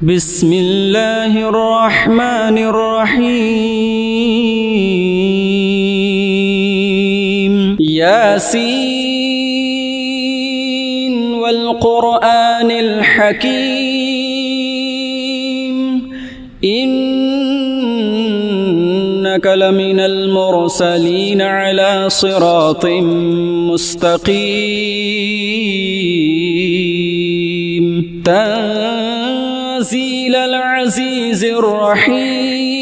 بسم الله الرحمن الرحيم ياسين والقرآن الحكيم إنك لمن المرسلين على صراط مستقيم تنزيل العزيز الرحيم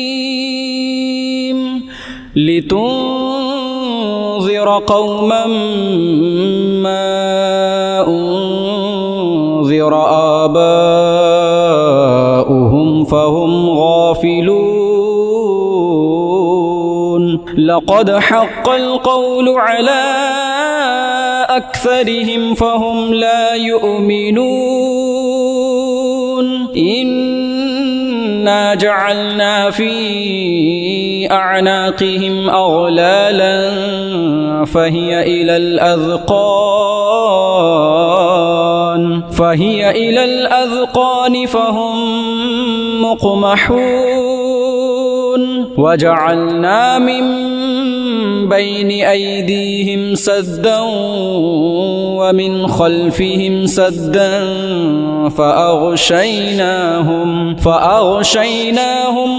لتنذر قوما ما أنذر آباؤهم فهم غافلون لقد حق القول على أكثرهم فهم لا يؤمنون إنا جعلنا في أعناقهم أغلالا فهي إلى الأذقان فهم مقمحون وجعلنا من بين أيديهم سدا ومن خلفهم سدا فأغشيناهم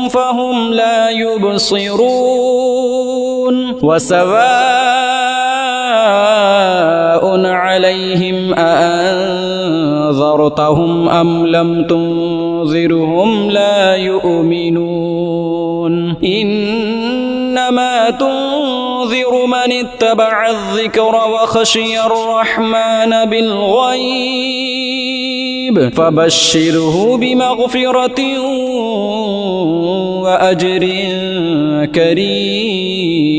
فهم لا يبصرون وسواء عليهم أأنذرتهم أم لم تنذرهم لا يؤمنون إنما تنذر من اتبع الذكر وخشي الرحمن بالغيب فبشره بمغفرة وأجر كريم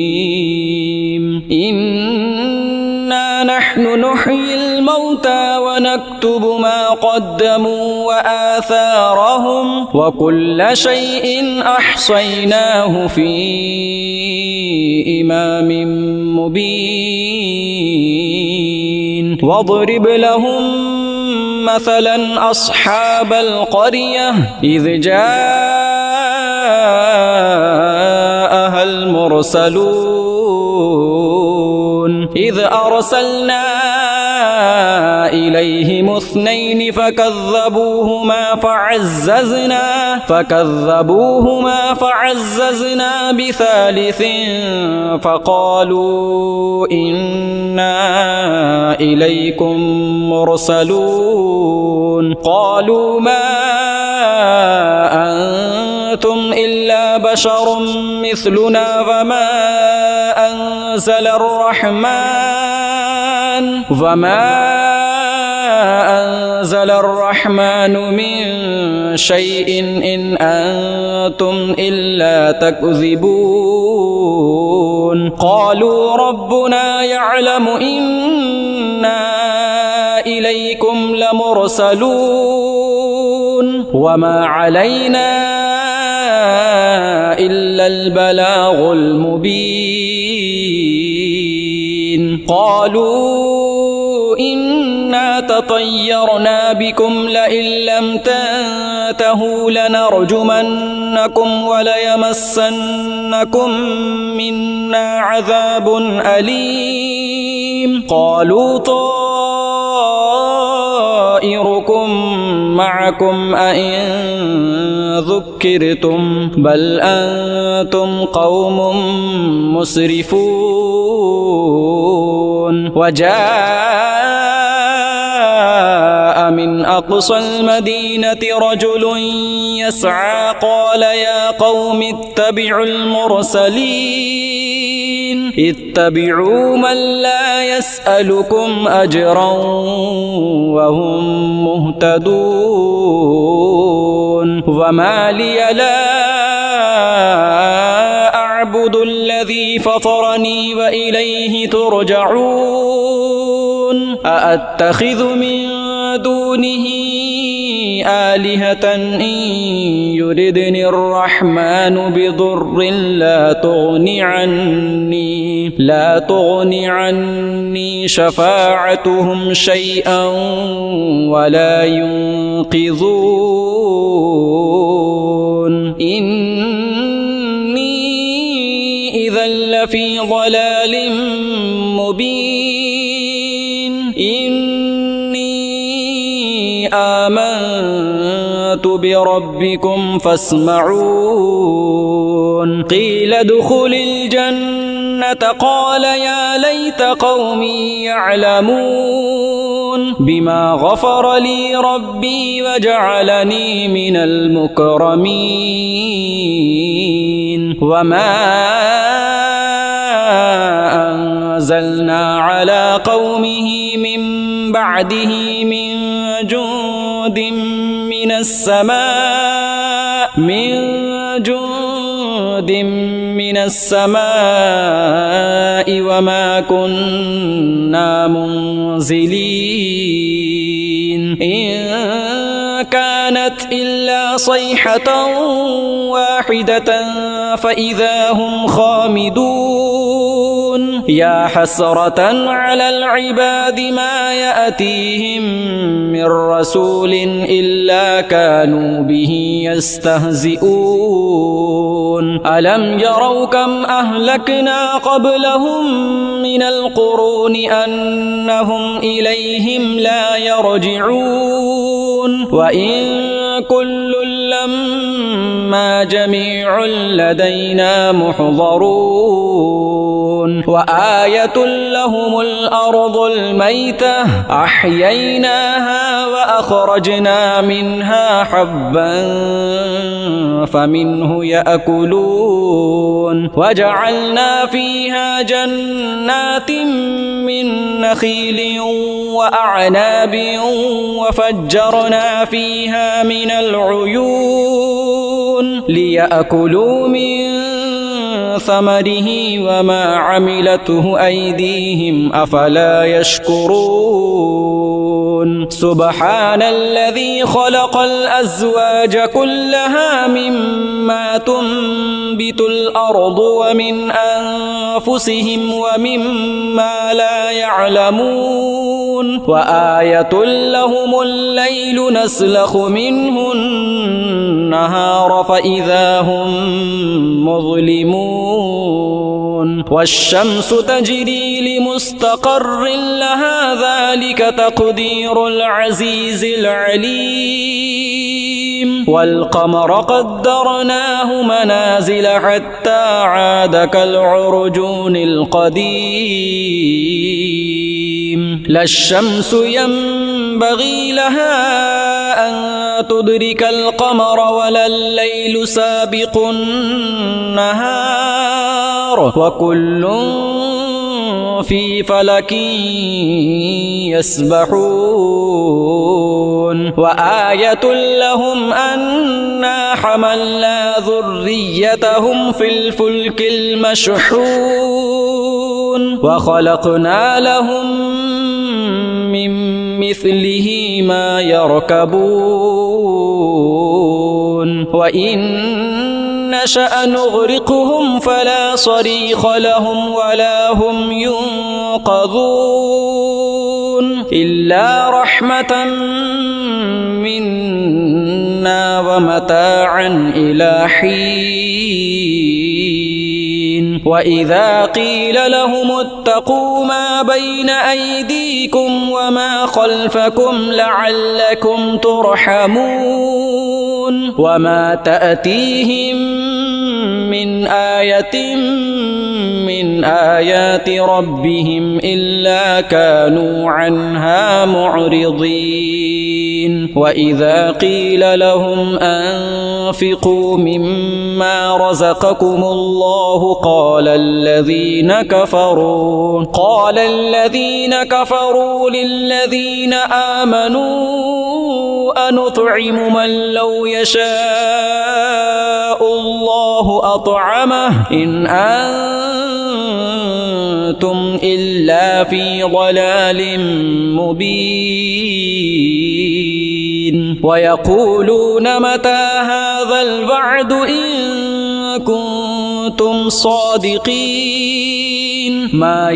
إنا نحن نحيي الموتى ونكتب ما قدموا وآثارهم وكل شيء أحصيناه في إمام مبين واضرب لهم مثلا أصحاب القرية إذ جاءها المرسلون إذ أرسلنا إليهم اثنين فكذبوهما فعززنا بثالث فقالوا إنا إليكم مرسلون قالوا ما أنتم إلا بشر مثلنا وما أنزل الرحمن من شيء إن أنتم إلا تكذبون قالوا ربنا يعلم إنا إليكم لمرسلون وما علينا إلا البلاغ المبين قالوا إنا تطيرنا بكم لئن لم تنتهوا لنرجمنكم وليمسنكم منا عذاب أليم قالوا طائركم معكم أئن ذكرتم بل أنتم قوم مسرفون وجاء من أقصى المدينة رجل يسعى قال يا قوم اتبعوا المرسلين اتبعوا من لا يسألكم أجرا وهم مهتدون وما لي لا أعبد الذي فطرني وإليه ترجعون أأتخذ من دونه آلهة إن يردني الرحمن بضر لا تغني عني شفاعتهم شيئا ولا ينقذون لفي ضلال مبين إني آمنت بربكم فاسمعون قيل ادخل الجنة قال يا ليت قومي يعلمون بما غفر لي ربي وجعلني من المكرمين وما أنزلنا على قومه من بعده من جند من السماء وما كنا منزلين إن كانت إلا صيحة واحدة فإذا هم خامدون يا حسرة على العباد ما يأتيهم من رسول إلا كانوا به يستهزئون ألم يروا كم أهلكنا قبلهم من القرون أنهم إليهم لا يرجعون وإن كل لما جميع لدينا محضرون وآية لهم الأرض الميتة أحييناها وأخرجنا منها حبا فمنه يأكلون وجعلنا فيها جنات من نخيل وأعناب وفجرنا فيها من العيون ليأكلوا من ثمره وما عملته أيديهم أفلا يشكرون سبحان الذي خلق الأزواج كلها مما تنبت الأرض ومن أنفسهم ومما لا يعلمون وآية لهم الليل نسلخ منه النهار فإذا هم مظلمون والشمس تجري لمستقر لها ذلك تقدير العزيز العليم والقمر قدرناه منازل حتى عاد كالعرجون القديم لا الشمس ينبغي لها أن تدرك القمر ولا الليل سابق النهار وكل في فلك يسبحون وآية لهم أنا حملنا ذريتهم في الفلك المشحون وخلقنا لهم من مثله ما يركبون وإن نشأ نغرقهم فلا صريخ لهم ولا هم ينقذون إلا رحمة منا ومتاعا إلى حين وإذا قيل لهم اتقوا ما بين أيديكم وما خلفكم لعلكم ترحمون وما تأتيهم من آية من آيات ربهم إلا كانوا عنها معرضين وإذا قيل لهم أنفقوا مما رزقكم الله قال الذين كفروا للذين آمنوا أنطعم من لو يشاء الله أطعمه إن أنتم إلا في ضلال مبين ويقولون متى هذا الوعد إن كنتم صادقين ما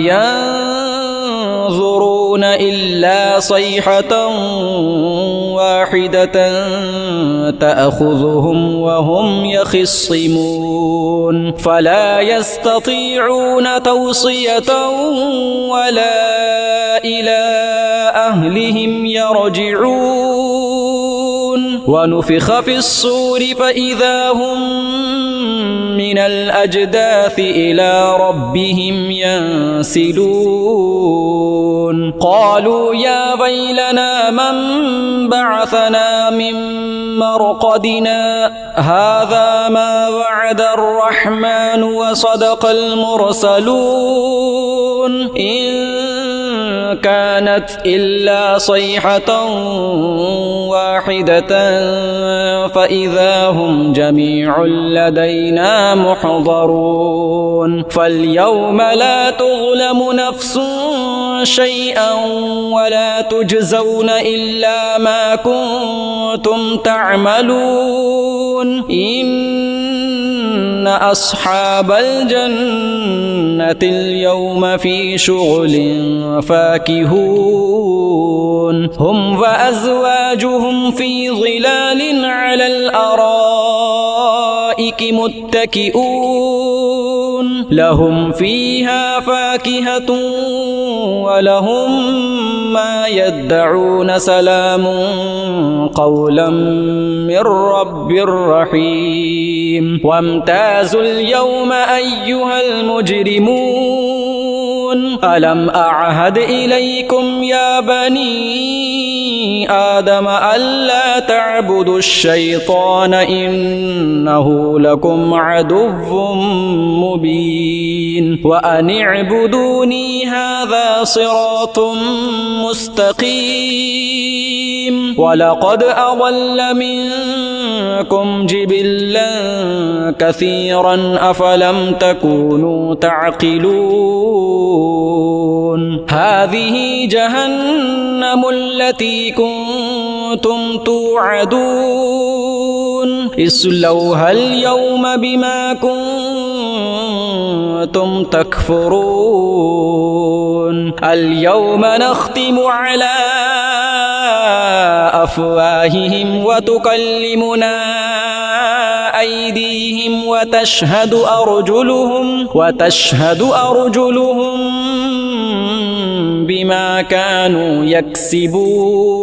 ينظرون إلا صيحة واحدة تأخذهم وهم يخصمون فلا يستطيعون توصية ولا إلى أهلهم يرجعون ونفخ في الصور فإذا هم من الأجداث إلى ربهم ينسلون قالوا يا ويلنا من بعثنا من مرقدنا هذا ما وعد الرحمن وصدق المرسلون إن كانت إلا صيحة واحدة فإذا هم جميع لدينا محضرون فاليوم لا تظلم نفس شيئا ولا تجزون إلا ما كنتم تعملون إن أصحاب الجنة اليوم في شغل فاكهون هم وأزواجهم في ظلال على الأرائك متكئون لهم فيها فاكهة ولهم ما يدعون سلام قولا من رب رحيم وامتازوا اليوم أيها المجرمون ألم أعهد إليكم يا بني آدم ألا تعبدوا الشيطان إنه لكم عدو مبين وأن اعبدوني هذا صراط مستقيم ولقد أضل منكم جبلا كثيرا أفلم تكونوا تعقلون هذه جهنم التي كنتم توعدون اصلوها اليوم بما كنتم تكفرون اليوم نختم على أفواههم وتكلمنا أيديهم وتشهد أرجلهم بما كانوا يكسبون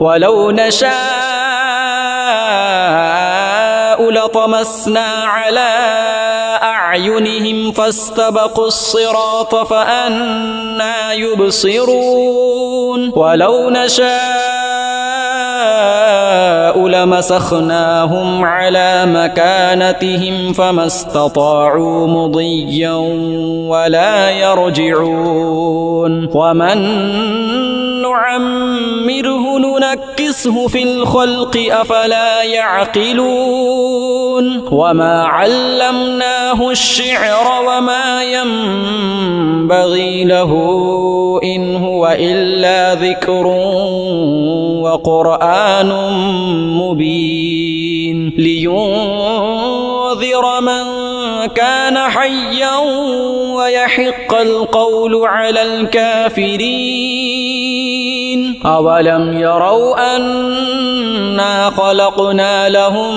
ولو نشاء لطمسنا على أعينهم فاستبقوا الصراط فأنى يبصرون ولو نشاء لمسخناهم على مكانتهم فما استطاعوا مضيا ولا يرجعون ومن نعمره ننكسه في الخلق أفلا يعقلون وما علمناه الشعر وما ينبغي له إن هو إلا ذكر وقرآن مبين لينذر من كان حيا ويحق القول على الكافرين أولم يروا أنا خلقنا لهم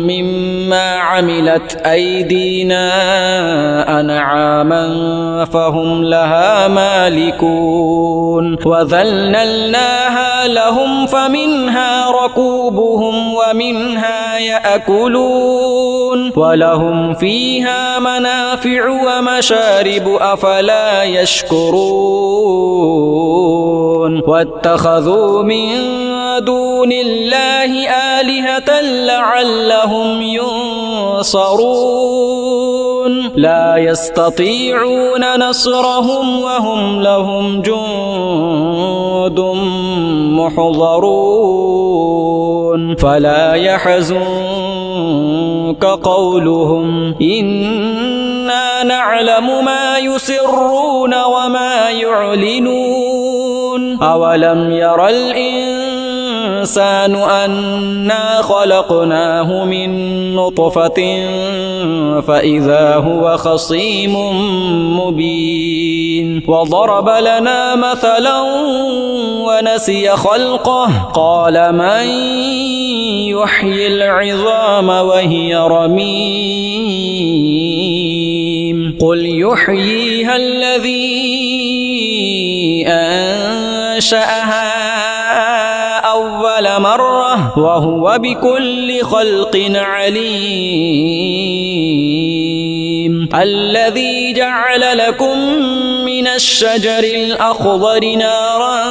مما عملت أيدينا أنعاما فهم لها مالكون وذللناها لهم فمنها ركوبهم ومنها يأكلون ولهم فيها منافع ومشارب أفلا يشكرون واتخذوا من دون الله آلهة لعلهم ينصرون لا يستطيعون نصرهم وهم لهم جند محضرون فلا يحزنك قولهم إنا نعلم ما يسرون وما يعلنون أولم ير الإنسان الإنسان أنا خلقناه من نطفة فإذا هو خصيم مبين وضرب لنا مثلا ونسي خلقه قال من يحيي العظام وهي رميم قل يحييها الذي أنشأها أول مرة وهو بكل خلق عليم الذي جعل لكم من الشجر الأخضر نارا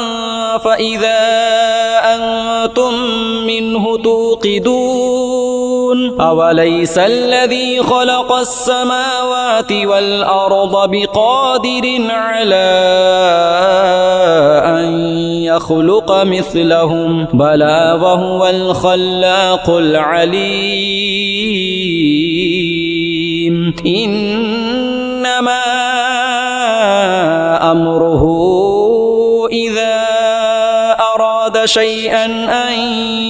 فإذا أنتم منه توقدون أوليس الذي خلق السماوات والأرض بقادر على أن يخلق مثلهم بلى وهو الخلاق العليم إنما أمره إذا أراد شيئا أن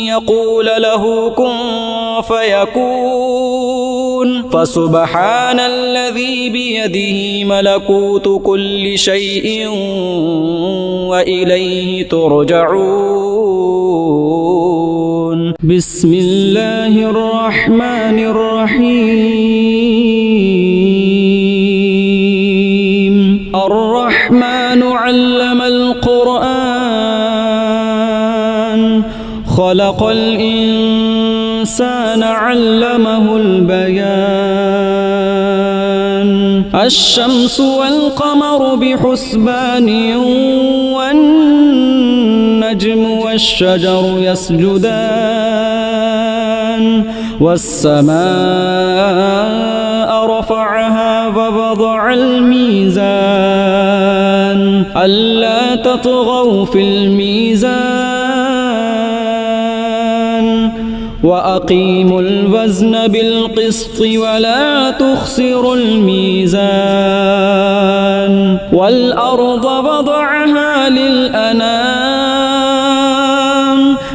يقول له كن فيكون فسبحان الذي بيده ملكوت كل شيء وإليه ترجعون بسم الله الرحمن الرحيم الرحمن علم القرآن خلق الإنسان علمه البيان الشمس والقمر بحسبان والنجم والشجر يسجدان والسماء رفعها ووضع الميزان ألا تطغوا في الميزان وأقيموا الوزن بالقسط ولا تخسروا الميزان والأرض وضعها للأنام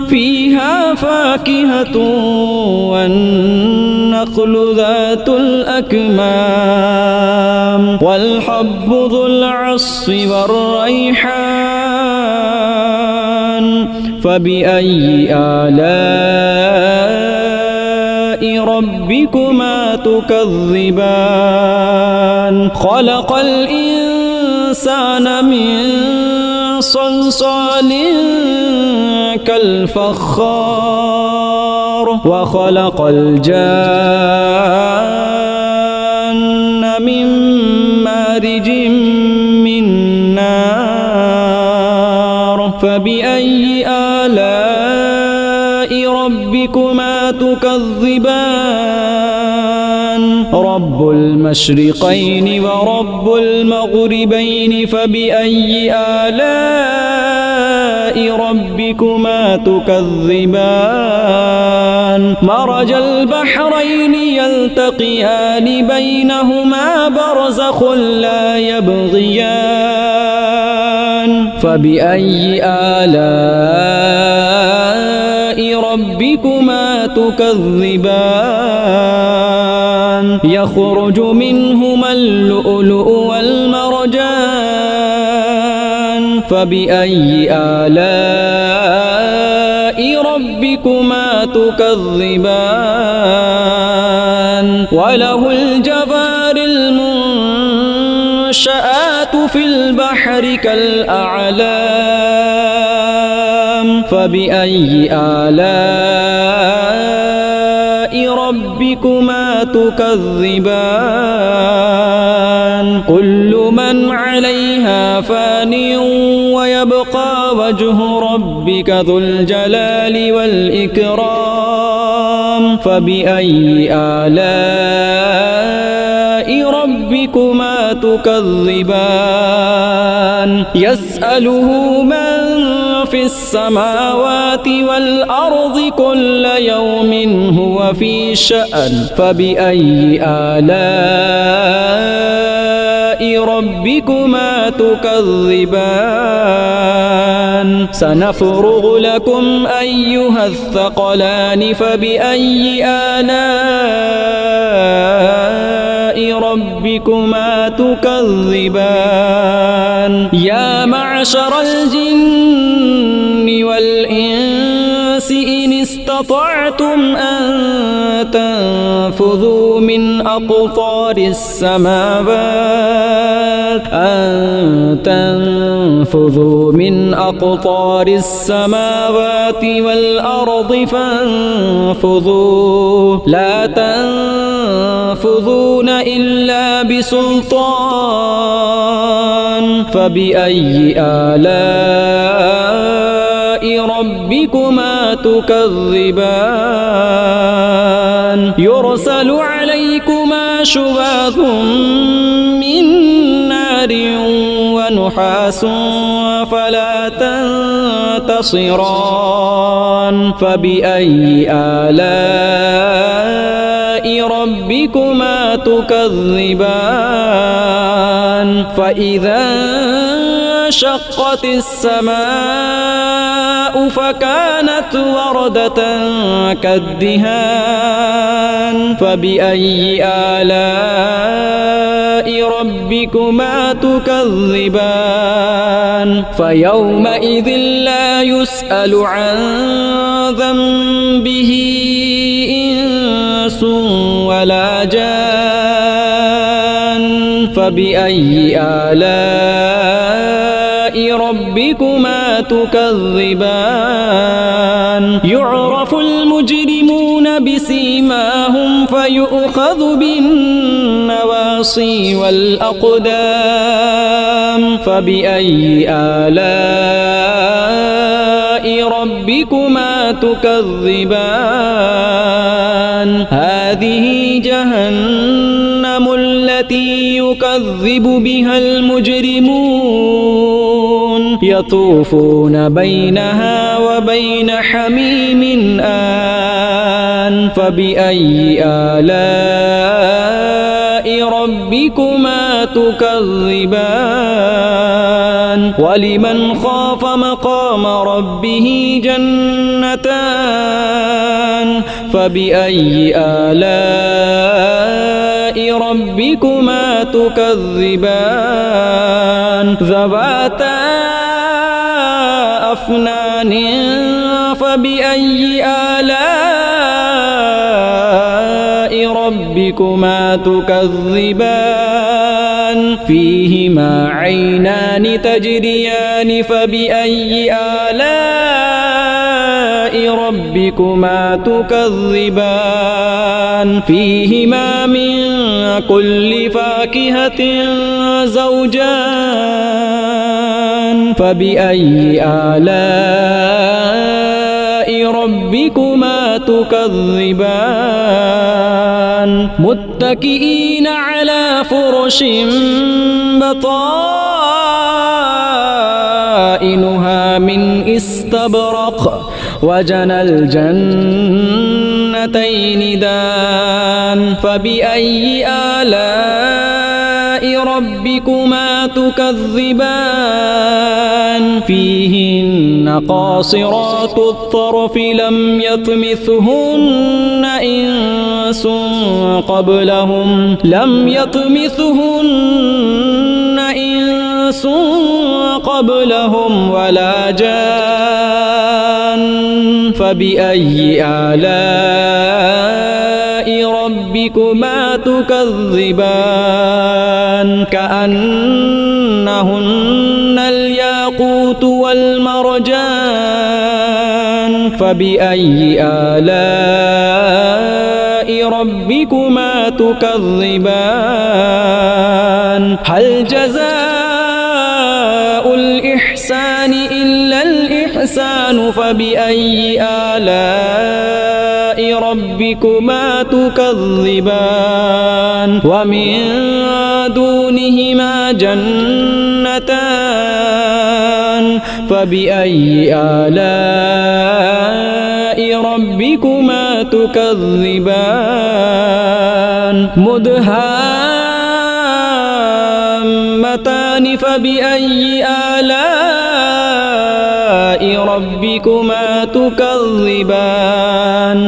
فيها فاكهة والنخل ذات الأكمام والحب ذو العصف والريحان فبأي آلاء ربكما تكذبان خلق الإنسان من صلصال كالفخار وخلق الجان من مارج من نار فبأي آلاء ربكما تكذبان رب المشرقين ورب المغربين فبأي آلاء ربكما تكذبان مرج البحرين يلتقيان بينهما برزخ لا يبغيان فبأي آلاء ربكما تكذبان يخرج منهما اللؤلؤ والمرجان فبأي آلاء ربكما تكذبان وله الجوار المنشآت في البحر كالأعلام فبأي آلاء ربكما تكذبان كل من عليها فان ويبقى وجه ربك ذو الجلال والإكرام فبأي آلاء ربكما تكذبان يسأله من في السماوات والأرض كل يوم هو في شأن فبأي آلاء ربكما تكذبان سنفرغ لكم أيها الثقلان فبأي آلاء ربكما تكذبان يا معشر الجن والإنس إن استطعتم أن تنفذوا من أقطار السماوات والأرض فانفذوا لا تنفذون إلا بسلطان فبأي آلاء ربكما تكذبان يرسل عليكما شواظ من نار ونحاس فلا تنتصران فبأي آلاء ربكما تكذبان فإذا انشقت السماء فكانت وردة كالدهان فبأي آلاء ربكما تكذبان فيومئذ لا يسأل عن ذنبه إنس ولا جان فبأي آلاء ربكما تكذبان يعرف المجرمون بسيماهم فيؤخذ بالنواصي والأقدام فبأي آلاء ربكما تكذبان هذه جهنم التي يكذب بها المجرمون يطوفون بينها وبين حميم آن فبأي آلاء ربكما تكذبان ولمن خاف مقام ربه جنتان فبأي آلاء ربكما تكذبان ذواتا أفنان فبأي آلاء ربكما تكذبان فيهما عينان تجريان فبأي آلاء ربكما تكذبان فيهما من كل فاكهة زوجان فبأي آلاء ربكما تكذبان متكئين على فرش بطائنها من استبرق وجنى الجنتين دان فبأي آلاء ربكما تكذبان فيهن قاصرات الطرف لم يطمثهن إنس قبلهم ولا جان فبأي آلاء ربكما تكذبان كأنهن الياقوت والمرجان فبأي آلاء ربكما تكذبان هل جزاء الإحسان إلا الإحسان فبأي آلاء ربكما تكذبان ومن دونهما جنتان فبأي آلاء ربكما تكذبان مدهامتان هامتان فبأي آلاء ربكما تكذبان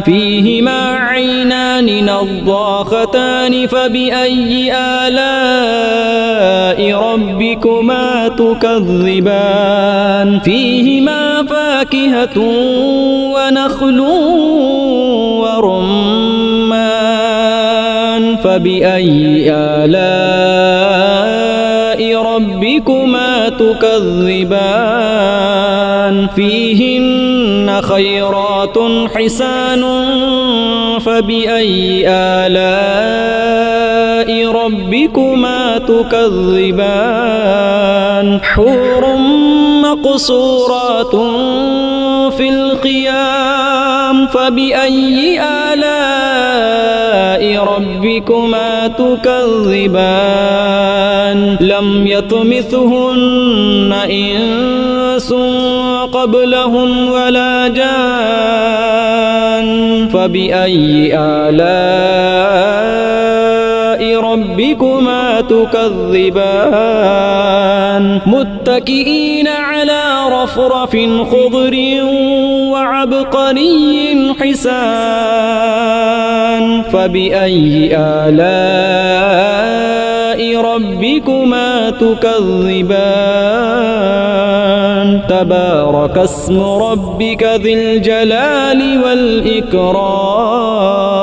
فيهما عينان نضاختان فبأي آلاء ربكما تكذبان فيهما فاكهة ونخل ورمان فبأي آلاء ربكما تكذبان فيهن خيرات حسان فبأي آلاء ربكما تكذبان حور مقصورات في الخيام فبأي آلاء ربكما تكذبان لم يطمثهن إنس قبلهم ولا جان فبأي آلاء ربكما تكذبان متكئين على رفرف خضر وعبقري حسان فبأي آلاء ربكما تكذبان تبارك اسم ربك ذي الجلال والإكرام